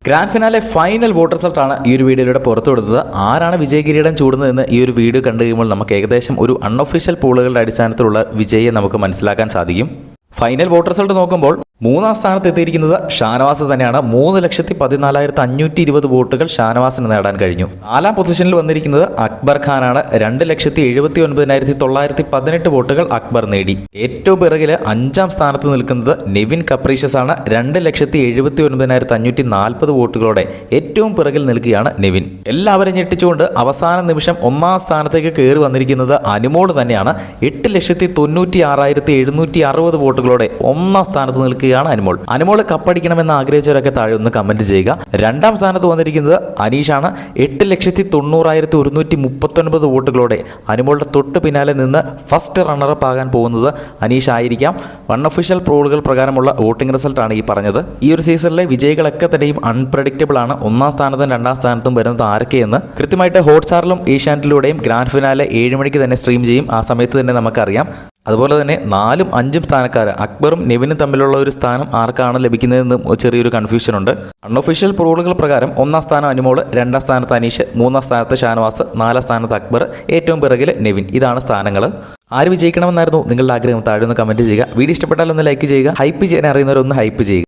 Grand finale final vote റിസൾട്ടാണ് ഈ ഒരു വീഡിയോയിലൂടെ പുറത്തുവിടുന്നത്. ആരാണ് വിജയകിരീടം ചൂടുന്നതെന്ന് ഈ ഒരു വീഡിയോ കണ്ടു കഴിയുമ്പോൾ നമുക്ക് ഏകദേശം ഒരു അൺഒഫീഷ്യൽ പോളുകളുടെ അടിസ്ഥാനത്തിലുള്ള വിജയം നമുക്ക് മനസ്സിലാക്കാൻ സാധിക്കും. ഫൈനൽ വോട്ട് റിസൾട്ട് നോക്കുമ്പോൾ മൂന്നാം സ്ഥാനത്ത് എത്തിയിരിക്കുന്നത് ഷാനവാസ് തന്നെയാണ്. 3,14,520 വോട്ടുകൾ ഷാനവാസിന് നേടാൻ കഴിഞ്ഞു. 4ാം പൊസിഷനിൽ വന്നിരിക്കുന്നത് അക്ബർ ഖാനാണ്. 2,79,918 വോട്ടുകൾ അക്ബർ നേടി. ഏറ്റവും പിറകിൽ 5ാം സ്ഥാനത്ത് നിൽക്കുന്നത് നെവിൻ കപ്രീഷ്യസ് ആണ്. 2,79,540 വോട്ടുകളോടെ ഏറ്റവും പിറകിൽ നിൽക്കുകയാണ് നെവിൻ. എല്ലാവരും ഞെട്ടിച്ചുകൊണ്ട് അവസാന നിമിഷം 1ാം സ്ഥാനത്തേക്ക് കയറി വന്നിരിക്കുന്നത് അനുമോൾ തന്നെയാണ്. 8,96,760 വോട്ടുകളോടെ 1ാം സ്ഥാനത്ത് നിൽക്കുക അനുമോൾ കപ്പടിക്കണമെന്ന് ആഗ്രഹിച്ചവരൊക്കെ താഴെ ഒന്ന് കമന്റ് ചെയ്യുക. 2ാം സ്ഥാനത്ത് വന്നിരിക്കുന്നത് അനീഷാണ്. 8,90,139 വോട്ടുകളോടെ അനുമോളുടെ തൊട്ട് പിന്നാലെ നിന്ന് ഫസ്റ്റ് റണ്ണറപ്പ് ആകാൻ പോകുന്നത് അനീഷ് ആയിരിക്കാം. അൺഒഫീഷ്യൽ പോളുകൾ പ്രകാരമുള്ള വോട്ടിംഗ് റിസൾട്ടാണ് ഈ പറഞ്ഞത്. ഈ ഒരു സീസണിലെ വിജയികളൊക്കെ തന്നെയും അൺപ്രഡിക്റ്റബിൾ ആണ്. 1ാം സ്ഥാനത്തും 2ാം സ്ഥാനത്തും വരുന്നത് ആരൊക്കെയെന്ന് കൃത്യമായിട്ട് ഹോട്ട്സ്റ്റാറിലും ഏഷ്യാനെറ്റിലൂടെയും ഗ്രാൻഡ് ഫിനാലെ 7 മണിക്ക് തന്നെ സ്ട്രീം ചെയ്യും. ആ സമയത്ത് തന്നെ നമുക്കറിയാം. അതുപോലെ തന്നെ 4ഉം 5ഉം സ്ഥാനക്കാർ അക്ബറും നെവിനും തമ്മിലുള്ള ഒരു സ്ഥാനം ആർക്കാണ് ലഭിക്കുന്നതെന്നും ചെറിയൊരു കൺഫ്യൂഷൻ ഉണ്ട്. അൺഒഫീഷ്യൽ പോളുകൾ പ്രകാരം 1ാം സ്ഥാനം അനുമോൾ, 2ാം സ്ഥാനത്ത് അനീഷ്, 3ാം സ്ഥാനത്ത് ഷാനവാസ്, 4ാം സ്ഥാനത്ത് അക്ബർ, ഏറ്റവും പിറകിൽ നെവിൻ. ഇതാണ് സ്ഥാനങ്ങൾ. ആര് വിജയിക്കണമെന്നായിരുന്നു നിങ്ങളുടെ ആഗ്രഹം? താഴെ ഒന്ന് കമന്റ് ചെയ്യുക. വീഡിയോ ഇഷ്ടപ്പെട്ടാൽ ഒന്ന് ലൈക്ക് ചെയ്യുക. ഹൈപ്പ് ചെയ്യാൻ അറിയുന്നവരൊന്ന് ഹൈപ്പ് ചെയ്യുക.